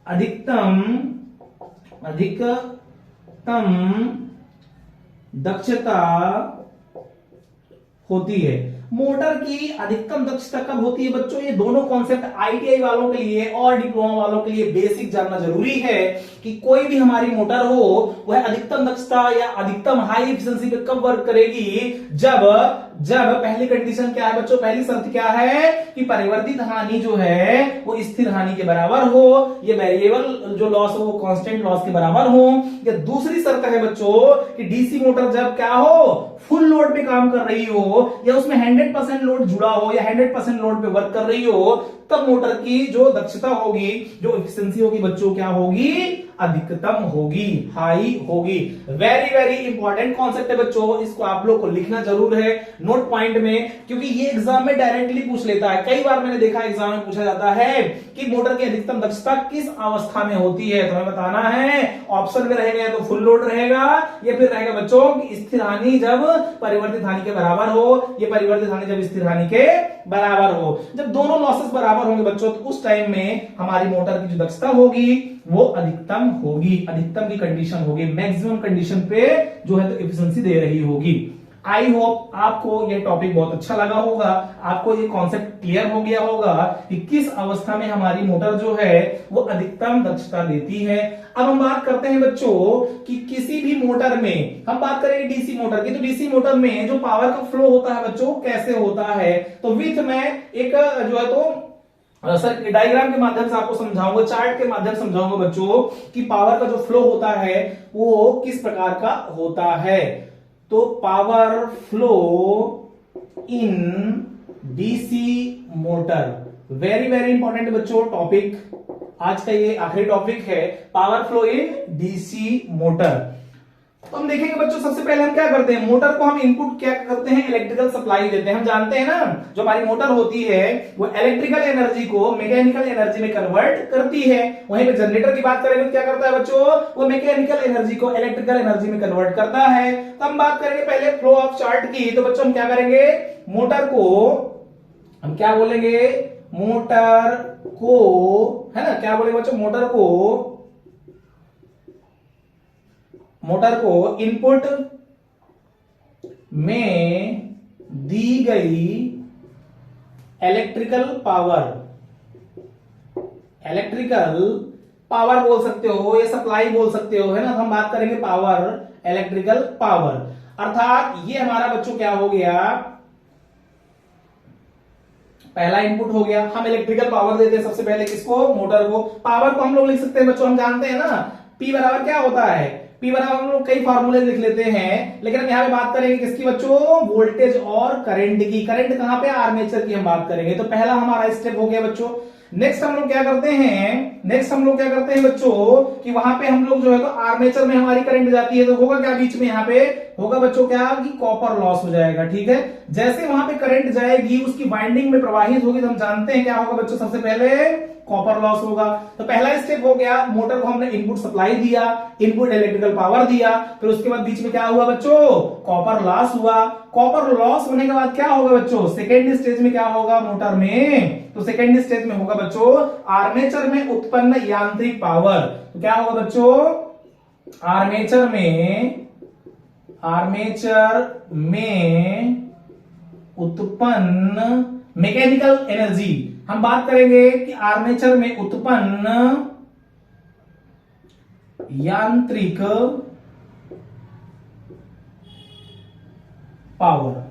अधिकतम, अधिकतम दक्षता होती है। मोटर की अधिकतम दक्षता कब होती है बच्चों, ये दोनों कॉन्सेप्ट आईटीआई वालों के लिए और डिप्लोमा वालों के लिए बेसिक जानना जरूरी है कि कोई भी हमारी मोटर हो वह अधिकतम दक्षता या अधिकतम हाई एफिशिएंसी पे कब वर्क करेगी, जब पहली कंडीशन क्या है बच्चों, पहली शर्त क्या है कि परिवर्तित हानि जो है वो स्थिर हानि के बराबर हो, ये वेरिएबल जो लॉस हो वो कांस्टेंट लॉस के बराबर हो। या दूसरी शर्त है बच्चों कि डीसी मोटर जब क्या हो, फुल लोड पे काम कर रही हो या उसमें 100% लोड जुड़ा हो या 100% लोड पे वर्क कर रही हो, तब मोटर की जो दक्षता होगी, जो एफिशिएंसी होगी बच्चों क्या होगी, अधिकतम होगी, हाई होगी। वेरी वेरी इंपॉर्टेंट कॉन्सेप्ट है बच्चों, इसको आप लोग को लिखना जरूर है नोट पॉइंट में, क्योंकि ये एग्जाम में डायरेक्टली पूछ लेता है। कई बार मैंने देखा एग्जाम में पूछा जाता है कि मोटर की अधिकतम दक्षता किस अवस्था में होती है, तो हमें बताना है ऑप्शन में रहेगा तो फुल लोड रहेगा या फिर रहेगा बच्चों कि स्थिर हानि जब परिवर्तित हानि के बराबर हो, ये परिवर्तित हानि जब स्थिर हानि के बराबर हो। जब दोनों लॉसेस बराबर होंगे बच्चों तो उस टाइम में हमारी मोटर की जो दक्षता होगी वो अधिकतम होगी, अधिकतम की कंडीशन होगी, मैक्सिमम कंडीशन पे जो है तो एफिशिएंसी दे रही होगी। आई होप आपको ये टॉपिक बहुत अच्छा लगा होगा, आपको ये कॉन्सेप्ट क्लियर हो गया होगा कि किस अवस्था में हमारी मोटर जो है वो अधिकतम दक्षता देती है। अब हम बात करते हैं बच्चों कि किसी भी मोटर में, हम बात करेंगे डीसी मोटर की, तो डीसी मोटर में जो पावर का फ्लो होता है बच्चों कैसे होता है, तो विथ में एक जो है तो सर डायग्राम के माध्यम से आपको समझाऊंगा, चार्ट के माध्यम से समझाऊंगा बच्चों कि पावर का जो फ्लो होता है वो किस प्रकार का होता है। तो power flow in DC motor, very very important बच्चों टॉपिक, आज का ये आखिरी टॉपिक है, power flow in DC motor. तो हम देखेंगे बच्चों सबसे पहले हम क्या करते हैं, मोटर को हम इनपुट क्या करते हैं, इलेक्ट्रिकल सप्लाई देते हैं। हम जानते हैं ना जो हमारी मोटर होती है वो इलेक्ट्रिकल एनर्जी को मैकेनिकल एनर्जी में कन्वर्ट करती है। वहीं पे जनरेटर की बात करेंगे तो क्या करता है बच्चों, वो मैकेनिकल एनर्जी को इलेक्ट्रिकल एनर्जी में कन्वर्ट करता है। तो हम बात करेंगे पहले फ्लो ऑफ चार्ट की, तो बच्चों हम क्या करेंगे, मोटर को हम क्या बोलेंगे, मोटर को, है ना, क्या बोलेंगे बच्चों, मोटर को इनपुट में दी गई इलेक्ट्रिकल पावर, इलेक्ट्रिकल पावर बोल सकते हो या सप्लाई बोल सकते हो, है ना। तो हम बात करेंगे पावर, इलेक्ट्रिकल पावर, अर्थात ये हमारा बच्चों क्या हो गया, पहला इनपुट हो गया। हम इलेक्ट्रिकल पावर देते हैं सबसे पहले किसको, मोटर को। पावर को हम लोग लिख सकते हैं बच्चों, हम जानते हैं ना P बराबर क्या होता है, P बराबर हम लोग कई फॉर्मूले लिख लेते हैं, लेकिन हम यहाँ पे बात करेंगे किसकी बच्चों, वोल्टेज और करंट की। करंट कहां पे, आर्मेचर की हम बात करेंगे। तो पहला हमारा स्टेप हो गया बच्चों। नेक्स्ट हम लोग क्या करते हैं बच्चों कि वहां पे हम लोग जो है तो आर्मेचर में हमारी करंट जाती है, तो होगा क्या बीच में, यहाँ पे होगा बच्चों क्या कि कॉपर लॉस हो जाएगा, ठीक है। जैसे वहां पे करंट जाएगी उसकी वाइंडिंग में प्रवाहित होगी, तो हम जानते हैं क्या होगा बच्चों, सबसे पहले कॉपर लॉस होगा। तो पहला स्टेप हो गया, मोटर को हमने इनपुट सप्लाई दिया, इनपुट इलेक्ट्रिकल पावर दिया, फिर उसके बाद बीच में क्या हुआ बच्चों, कॉपर लॉस हुआ। कॉपर लॉस होने के बाद क्या होगा बच्चों, सेकेंड स्टेज में क्या होगा मोटर में, तो सेकेंड स्टेज में होगा बच्चों आर्मेचर में उत्पन्न यांत्रिक पावर। तो क्या होगा बच्चों, आर्मेचर में उत्पन्न मैकेनिकल एनर्जी, हम बात करेंगे कि आर्मेचर में उत्पन्न यांत्रिक पावर।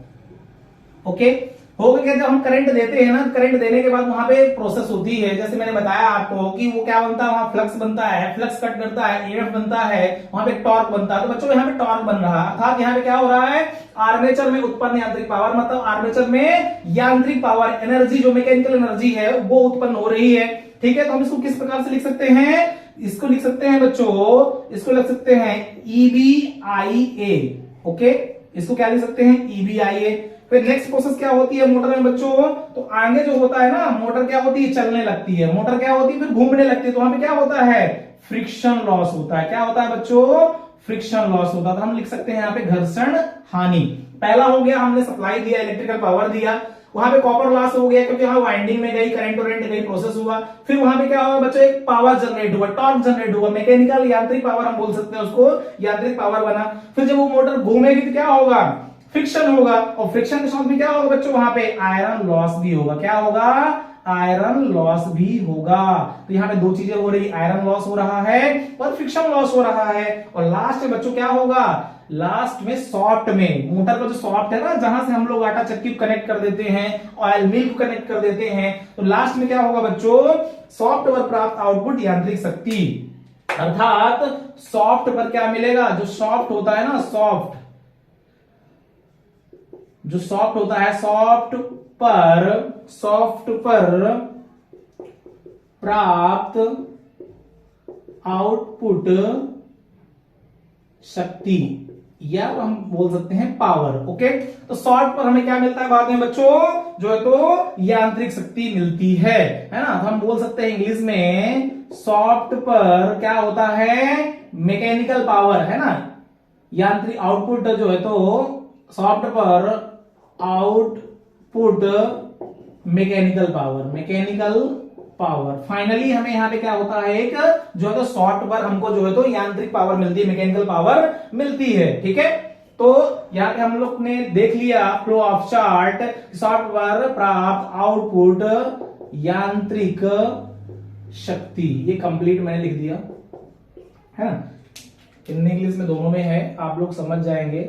ओके, हो गया। जब हम करंट देते हैं ना, करंट देने के बाद वहां पे प्रोसेस होती है, जैसे मैंने बताया आपको कि वो क्या बनता है, वहां फ्लक्स बनता है, फ्लक्स कट करता है, ईएमएफ बनता है, वहां पे टॉर्क बनता है। तो बच्चों यहाँ पे टॉर्क बन रहा है, अर्थात यहाँ पे क्या हो रहा है, आर्मेचर में उत्पन्न यांत्रिक पावर, मतलब आर्मेचर में यांत्रिक पावर एनर्जी, जो मैकेनिकल एनर्जी है वो उत्पन्न हो रही है, ठीक है। तो हम इसको किस प्रकार से लिख सकते हैं, इसको लिख सकते हैं बच्चों, इसको लिख सकते हैं EBIA। ओके, इसको क्या लिख सकते हैं, EBIA। फिर नेक्स्ट प्रोसेस क्या होती है मोटर में बच्चों, तो आगे जो होता है ना, मोटर क्या होती है, चलने लगती है, मोटर क्या होती है, फिर घूमने लगती है। तो वहां पे क्या होता है, फ्रिक्शन लॉस होता है। क्या होता है बच्चों, फ्रिक्शन लॉस होता है। तो हम लिख सकते हैं यहाँ पे घर्षण हानि। पहला हो गया, हमने सप्लाई दिया, इलेक्ट्रिकल पावर दिया, वहां पे कॉपर लॉस हो गया क्योंकि वहां वाइंडिंग में गई, करंट वरेंट गई, प्रोसेस हुआ। फिर वहां पे क्या होगा बच्चों, एक पावर जनरेट हुआ, टॉर्क जनरेट हुआ, मैकेनिकल यांत्रिक पावर हम बोल सकते हैं उसको, यांत्रिक पावर बना। फिर जब वो मोटर घूमेगी तो क्या होगा, फ्रिक्शन होगा, और फ्रिक्शन के साथ में क्या होगा बच्चों, वहां पे आयरन लॉस भी होगा। क्या होगा, आयरन लॉस भी होगा। तो यहाँ पे दो चीजें हो रही, आयरन लॉस हो रहा है और फ्रिक्शन लॉस हो रहा है। और लास्ट में बच्चों क्या होगा, लास्ट में सॉफ्ट में, मोटर का जो सॉफ्ट है ना, जहां से हम लोग आटा चक्की को कनेक्ट कर देते हैं, ऑयल मिल को कनेक्ट कर देते हैं, तो लास्ट में क्या होगा बच्चों, सॉफ्ट पर प्राप्त आउटपुट यांत्रिक शक्ति, अर्थात सॉफ्ट पर क्या मिलेगा, जो सॉफ्ट होता है ना, सॉफ्ट जो सॉफ्ट होता है, सॉफ्ट पर प्राप्त आउटपुट शक्ति, या हम बोल सकते हैं पावर। ओके, तो सॉफ्ट पर हमें क्या मिलता है बाद में बच्चों, जो है तो यांत्रिक शक्ति मिलती है ना। तो हम बोल सकते हैं इंग्लिश में सॉफ्ट पर क्या होता है, मैकेनिकल पावर, है ना, यांत्रिक आउटपुट जो है तो सॉफ्ट पर आउटपुट मैकेनिकल पावर। फाइनली हमें यहाँ पे क्या होता है, एक जो है तो सॉफ्ट पर हमको जो है तो यांत्रिक पावर मिलती है, मैकेनिकल पावर मिलती है, ठीक है। तो यहाँ पे हम लोग ने देख लिया फ्लो ऑफ चार्ट, सॉफ्ट पर प्राप्त आउटपुट यांत्रिक शक्ति, ये कंप्लीट मैंने लिख दिया है ना, हिंदी इंग्लिश में दोनों में है, आप लोग समझ जाएंगे।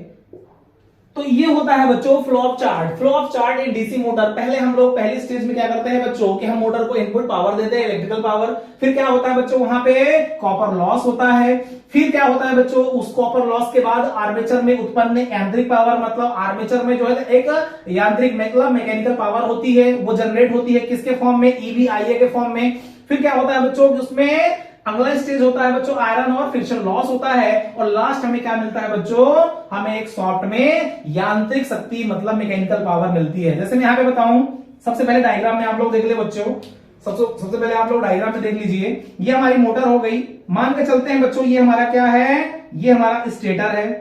तो ये होता है बच्चों flow of chart. Flow of chart in DC motor, पहले हम लोग पहली स्टेज में क्या करते हैं बच्चों कि हम मोटर को इनपुट पावर देते हैं, इलेक्ट्रिकल पावर। फिर क्या होता है बच्चों, वहां पे कॉपर लॉस होता है। फिर क्या होता है बच्चों, उस कॉपर लॉस के बाद आर्मेचर में उत्पन्न यांत्रिक पावर, मतलब आर्मेचर में जो है एक यांत्रिक मतलब मैकेनिकल पावर होती है, वो जनरेट होती है किसके फॉर्म में, EBIA के फॉर्म में। फिर क्या होता है बच्चों, उसमें अगला स्टेज होता है बच्चों आयरन और फ्रिक्शन लॉस होता है, और लास्ट हमें क्या मिलता है बच्चों, हमें एक सॉफ्ट में यांत्रिक शक्ति मतलब मैकेनिकल पावर मिलती है। जैसे मैं यहाँ पे बताऊं, सबसे पहले डायग्राम में आप लोग देख ले बच्चों, सबसे पहले आप लोग डायग्राम में देख लीजिए, ये हमारी मोटर हो गई। मान के चलते हैं बच्चों, ये हमारा क्या है, ये हमारा स्टेटर है,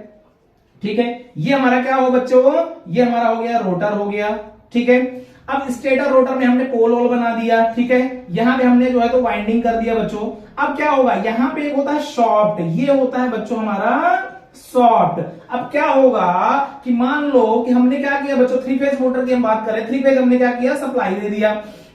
ठीक है। ये हमारा क्या हो बच्चों, ये हमारा हो गया रोटर हो गया, ठीक है। अब स्टेटर रोटर में हमने पोल वोल बना दिया, ठीक है। यहां पे हमने जो है तो वाइंडिंग कर दिया बच्चों। अब क्या होगा, यहां पे एक होता है सॉफ्ट, ये होता है बच्चों हमारा सॉफ्ट। अब क्या होगा कि मान लो कि हमने क्या किया बच्चों, थ्री फेज मोटर की हम बात करें, थ्री फेज हमने क्या किया, सप्लाई दे दिया।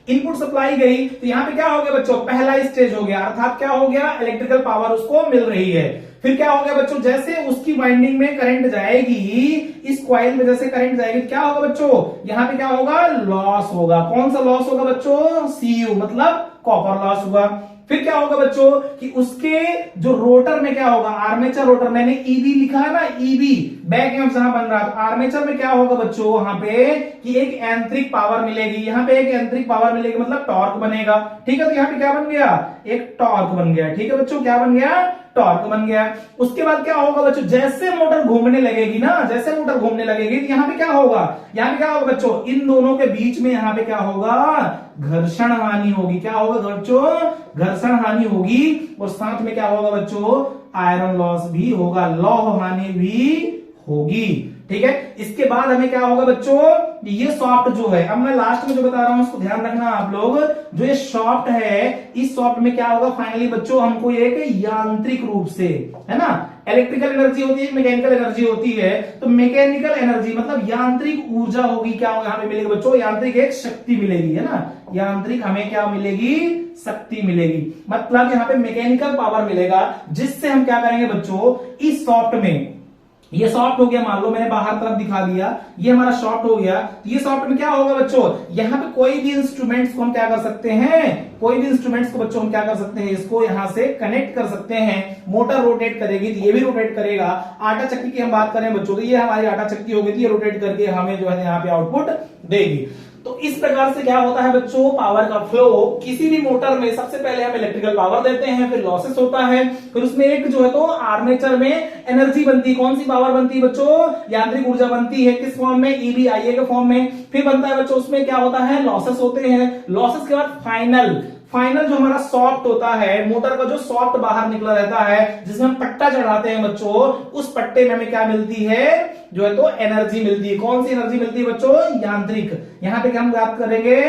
इनपुट सप्लाई गई तो यहाँ पे क्या हो गया बच्चों, पहला स्टेज हो गया, अर्थात क्या हो गया, इलेक्ट्रिकल पावर उसको मिल रही है। फिर क्या हो गया बच्चों, जैसे उसकी वाइंडिंग में करंट जाएगी, इस कॉइल में जैसे करंट जाएगी क्या होगा बच्चों, यहाँ पे क्या होगा, लॉस होगा। कौन सा लॉस होगा बच्चों, सीयू मतलब कॉपर लॉस हुआ। फिर क्या होगा बच्चों कि उसके जो रोटर में क्या होगा, आर्मेचर रोटर, मैंने ईबी लिखा है ना, ईबी बैक ईएमएफ जहां बन रहा है, तो आर्मेचर में क्या होगा बच्चों वहां पे कि एक यांत्रिक पावर मिलेगी, यहाँ पे एक यांत्रिक पावर मिलेगी मतलब टॉर्क बनेगा। ठीक है, तो यहाँ पे क्या बन गया, एक टॉर्क बन गया। ठीक है बच्चों, क्या बन गया, टॉर्क बन गया। उसके बाद क्या होगा बच्चों, जैसे मोटर घूमने लगेगी ना, जैसे मोटर घूमने लगेगी तो यहाँ पे क्या होगा, यहाँ पे क्या होगा बच्चों, इन दोनों के बीच में यहाँ पे क्या होगा, घर्षण हानि होगी। क्या होगा बच्चों, घर्षण हानि होगी। और साथ में क्या होगा बच्चों, आयरन लॉस भी होगा, लौह हानि भी होगी। ठीक है, इसके बाद हमें क्या होगा बच्चों, ये सॉफ्ट जो है, अब मैं लास्ट में जो बता रहा हूं उसको ध्यान रखना आप लोग, जो ये सॉफ्ट है, इस सॉफ्ट में क्या होगा फाइनली बच्चों, हमको एक यांत्रिक रूप से, है ना, इलेक्ट्रिकल एनर्जी होती है, मैकेनिकल एनर्जी होती है, तो मैकेनिकल एनर्जी मतलब यांत्रिक ऊर्जा होगी, क्या होगा यहाँ पे मिलेगी बच्चों, यांत्रिक एक शक्ति मिलेगी, है ना, यांत्रिक हमें क्या मिलेगी, शक्ति मिलेगी, मतलब यहाँ पे मैकेनिकल पावर मिलेगा, जिससे हम क्या करेंगे बच्चों, इस सॉफ्ट में, ये सॉफ्ट हो गया, मान लो मैंने बाहर तरफ दिखा दिया, ये हमारा सॉफ्ट हो गया, तो ये सॉफ्ट में क्या होगा बच्चों, यहाँ पे कोई भी इंस्ट्रूमेंट्स को हम क्या कर सकते हैं, कोई भी इंस्ट्रूमेंट्स को बच्चों हम क्या कर सकते हैं, इसको यहां से कनेक्ट कर सकते हैं। मोटर रोटेट करेगी तो ये भी रोटेट करेगा। आटा चक्की की हम बात करें बच्चों, तो ये हमारी आटा चक्की होगी, तो ये रोटेट करके हमें जो है यहाँ पे आउटपुट देगी। तो इस प्रकार से क्या होता है बच्चों, पावर का फ्लो किसी भी मोटर में, सबसे पहले हम इलेक्ट्रिकल पावर देते हैं, फिर लॉसेस होता है, फिर उसमें एक जो है तो आर्मेचर में एनर्जी बनती है, कौन सी पावर बनती है बच्चों, यांत्रिक ऊर्जा बनती है, किस फॉर्म में, ईबीआईए के फॉर्म में। फिर बनता है बच्चों उसमें क्या होता है, लॉसेस होते हैं। लॉसेस के बाद फाइनल जो हमारा सॉफ्ट होता है, मोटर का जो सॉफ्ट बाहर निकला रहता है, जिसमें हम पट्टा चढ़ाते हैं बच्चों, उस पट्टे में हमें क्या मिलती है, जो है तो एनर्जी मिलती है। कौन सी एनर्जी मिलती है बच्चों, यांत्रिक। यहाँ पे क्या हम बात करेंगे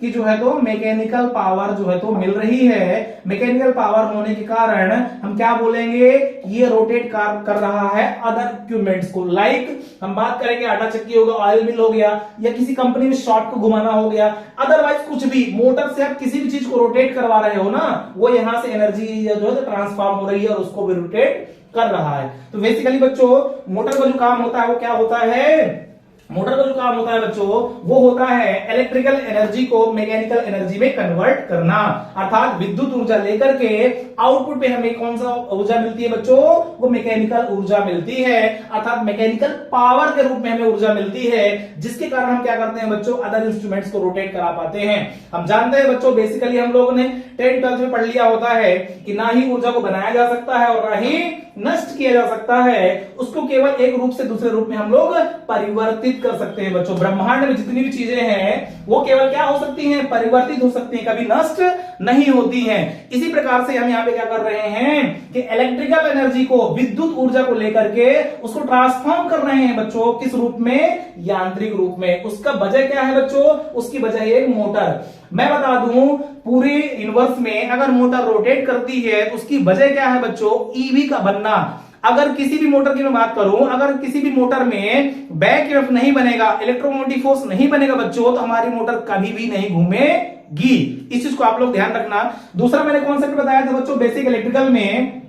कि जो है तो मैकेनिकल पावर जो है तो मिल रही है। मैकेनिकल पावर होने के कारण हम क्या बोलेंगे, ये रोटेट कर रहा है अदर इक्विपमेंट्स को। लाइक हम बात करेंगे आटा चक्की होगा, ऑयल मिल हो गया, या किसी कंपनी में शॉप को घुमाना हो गया, अदरवाइज कुछ भी मोटर से आप किसी भी चीज को रोटेट करवा रहे हो ना, वो यहां से एनर्जी जो है ट्रांसफॉर्म हो रही है और उसको भी रोटेट कर रहा है। तो बेसिकली बच्चों मोटर का जो काम होता है वो क्या होता है, मोटर का जो काम होता है बच्चों वो होता है इलेक्ट्रिकल एनर्जी को मैकेनिकल एनर्जी में कन्वर्ट करना, अर्थात विद्युत ऊर्जा लेकर के आउटपुट पे हमें कौन सा ऊर्जा मिलती है बच्चों, वो मैकेनिकल ऊर्जा मिलती है, अर्थात मैकेनिकल पावर के रूप में हमें ऊर्जा मिलती है, जिसके कारण हम क्या करते हैं बच्चों, अदर इंस्ट्रूमेंट्स को रोटेट करा पाते हैं। हम जानते हैं बच्चों, बेसिकली हम लोगों ने 10th-12th में पढ़ लिया होता है कि ना ही ऊर्जा को बनाया जा सकता है और ना ही नष्ट किया जा सकता है, उसको केवल एक रूप से दूसरे रूप में हम लोग परिवर्तित कर सकते हैं बच्चों। ब्रह्मांड में जितनी भी चीजें हैं वो केवल क्या हो सकती हैं, परिवर्तित हो सकती हैं, कभी नष्ट नहीं होती हैं। इसी प्रकार से हम यहाँ पे क्या कर रहे हैं कि इलेक्ट्रिकल एनर्जी को, विद्युत ऊर्जा को लेकर के उसको ट्रांसफॉर्म कर रहे हैं बच्चों, किस रूप में, यांत्रिक रूप में। उसका वजह क्या है बच्चों, उसकी वजह है एक मोटर। मैं बता दूं पूरे यूनिवर्स में अगर मोटर रोटेट करती है उसकी वजह क्या है बच्चों, ईवी का बनना। अगर किसी भी मोटर की मैं बात करूं, अगर किसी भी मोटर में बैक ईएमएफ नहीं बनेगा, इलेक्ट्रोमोटिव फोर्स नहीं बनेगा बच्चों, तो हमारी मोटर कभी भी नहीं घूमेगी। इस चीज को आप लोग ध्यान रखना। दूसरा मैंने कॉन्सेप्ट बताया था बच्चों बेसिक इलेक्ट्रिकल में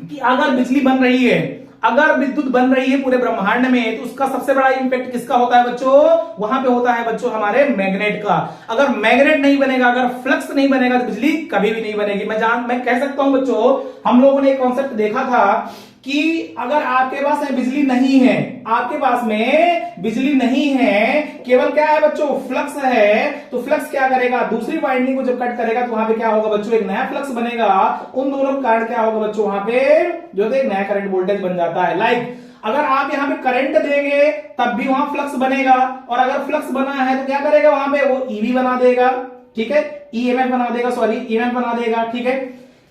कि अगर बिजली बन रही है, अगर विद्युत बन रही है पूरे ब्रह्मांड में, तो उसका सबसे बड़ा इंपैक्ट किसका होता है बच्चों, वहां पे होता है बच्चों हमारे मैग्नेट का। अगर मैग्नेट नहीं बनेगा, अगर फ्लक्स नहीं बनेगा, तो बिजली कभी भी नहीं बनेगी। मैं कह सकता हूं बच्चों, हम लोगों ने एक कॉन्सेप्ट देखा था कि अगर आपके पास में बिजली नहीं है, आपके पास में बिजली नहीं है, केवल क्या है बच्चों, फ्लक्स है, तो फ्लक्स क्या करेगा, दूसरी वाइंडिंग को जब कट करेगा तो वहां पे क्या होगा बच्चों, एक नया फ्लक्स बनेगा। उन दोनों का कारण क्या होगा बच्चों, वहां पे जो है एक नया करंट वोल्टेज बन जाता है। लाइक अगर आप यहाँ पे करंट देंगे तब भी वहां फ्लक्स बनेगा, और अगर फ्लक्स बना है तो क्या करेगा वहां पे, वो ईवी बना देगा, ठीक है, ईएमएफ बना देगा, सॉरी ईएमएफ बना देगा, ठीक है।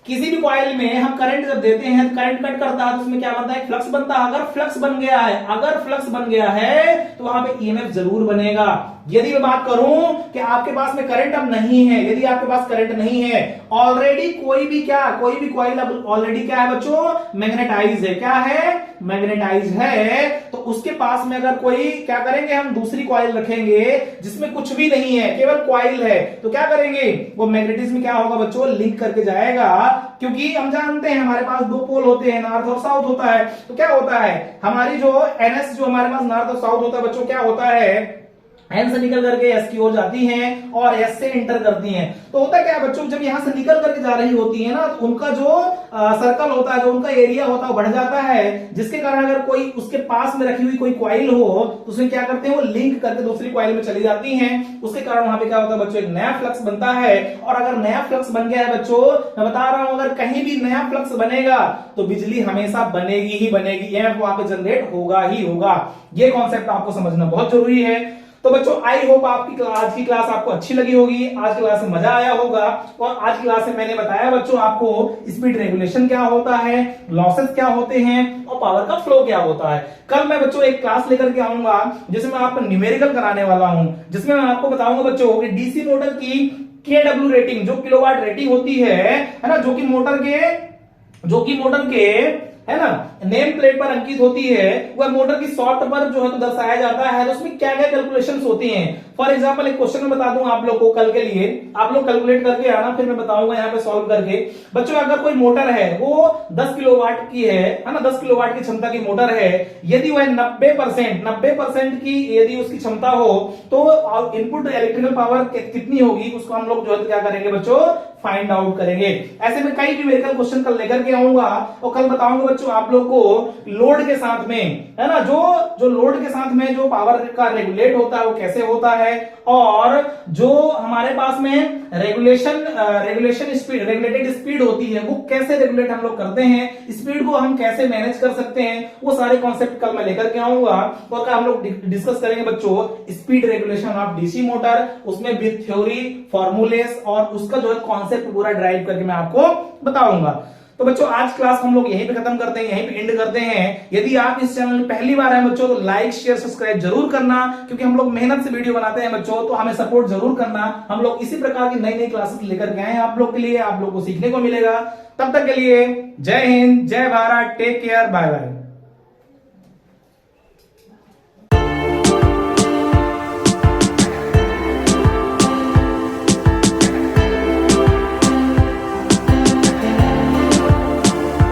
किसी भी कॉइल में हम करंट जब देते हैं तो करंट कट करता है तो उसमें क्या बनता है, फ्लक्स बनता है। अगर फ्लक्स बन गया है तो वहां पे ईएमएफ जरूर बनेगा। यदि मैं बात करूं कि आपके पास में करंट अब नहीं है, यदि आपके पास करंट नहीं है, ऑलरेडी कोई भी कॉइल अब ऑलरेडी क्या है बच्चों, मैग्नेटाइज है। क्या है, मैग्नेटाइज है। तो उसके पास में अगर कोई क्या करेंगे, हम दूसरी कॉइल रखेंगे जिसमें कुछ भी नहीं है, केवल कॉइल है, तो क्या करेंगे, वो मैग्नेटिज्म क्या होगा बच्चों, लिंक करके जाएगा। क्योंकि हम जानते हैं हमारे पास दो पोल होते हैं, नॉर्थ और साउथ होता है। तो क्या होता है, हमारी जो एनएस जो हमारे पास नॉर्थ और साउथ होता है बच्चों, क्या होता है, एन से निकल करके एस की ओर जाती हैं और एस से इंटर करती हैं। तो होता क्या है बच्चों, जब यहां से निकल करके जा रही होती है ना, तो उनका जो सर्कल होता है, जो उनका एरिया होता है वो बढ़ जाता है, जिसके कारण अगर कोई उसके पास में रखी हुई कोई कॉइल हो तो उसमें क्या करते हैं, वो लिंक करके दूसरी कॉइल में चली जाती हैं। उसके कारण वहां पे क्या होता है बच्चों, एक नया फ्लक्स बनता है। और अगर नया फ्लक्स बन गया है बच्चों, मैं बता रहा हूं, अगर कहीं भी नया फ्लक्स बनेगा तो बिजली हमेशा बनेगी ही बनेगी, एफ वहां पे जनरेट होगा ही होगा। ये कॉन्सेप्ट आपको समझना बहुत जरूरी है। तो बच्चों आई होप आपकी आज की क्लास आपको अच्छी लगी होगी, आज की क्लास में मजा आया होगा। और आज की क्लास में मैंने बताया बच्चों आपको स्पीड रेगुलेशन क्या होता है, लॉसेस क्या होते हैं और पावर का फ्लो क्या होता है। कल मैं बच्चों एक क्लास लेकर के आऊंगा जिसमें मैं आपको न्यूमेरिकल कराने वाला हूं, जिसमें मैं आपको बताऊंगा बच्चों कि डीसी मोटर की केडब्ल्यू रेटिंग, जो किलोवाट रेटिंग होती है ना, जो कि मोटर के है ना नेम प्लेट पर अंकित होती है, वह मोटर की शॉर्ट पर जो है तो दर्शाया जाता है। तो उसमें क्या क्या कैलकुलेशंस होती हैं। फॉर एग्जांपल एक क्वेश्चन में बता दूं आप लोग को कल के लिए, आप लोग कैलकुलेट करके आना, फिर मैं बताऊंगा यहाँ पे सॉल्व करके। बच्चों अगर कोई मोटर है वो 10 किलोवाट की है ना, 10 किलोवाट की क्षमता की मोटर है, यदि वह 90% की यदि उसकी क्षमता हो तो इनपुट इलेक्ट्रिकल पावर कितनी होगी, उसको हम लोग जो है क्या करेंगे बच्चों, फाइंड आउट करेंगे। ऐसे में कई न्यूमेरिकल क्वेश्चन कल लेकर के आऊंगा और कल बताऊंगा बच्चों आप लोग को लोड के साथ में, है ना, जो लोड के साथ में जो पावर का रेगुलेट होता है वो कैसे होता है, और जो हमारे पास में रेगुलेटेड स्पीड होती है वो कैसे रेगुलेट हम लोग करते हैं, स्पीड को हम कैसे मैनेज कर सकते हैं, वो सारे कॉन्सेप्ट कल मैं लेकर के आऊंगा और कल हम लोग डिस्कस करेंगे बच्चों speed regulation of DC motor, उसमें विद थ्योरी, फॉर्मूलेस और उसका जो है कॉन्सेप्ट पूरा ड्राइव करके मैं आपको बताऊंगा। तो बच्चों आज क्लास हम लोग यहीं पे खत्म करते हैं, यहीं पे एंड करते हैं। यदि आप इस चैनल में पहली बार आए बच्चों तो लाइक शेयर सब्सक्राइब जरूर करना, क्योंकि हम लोग मेहनत से वीडियो बनाते हैं बच्चों, तो हमें सपोर्ट जरूर करना। हम लोग इसी प्रकार की नई नई क्लासेस लेकर के आए हैं आप लोग के लिए, आप लोग को सीखने को मिलेगा। तब तक के लिए जय हिंद, जय Bharat, take care, bye bye.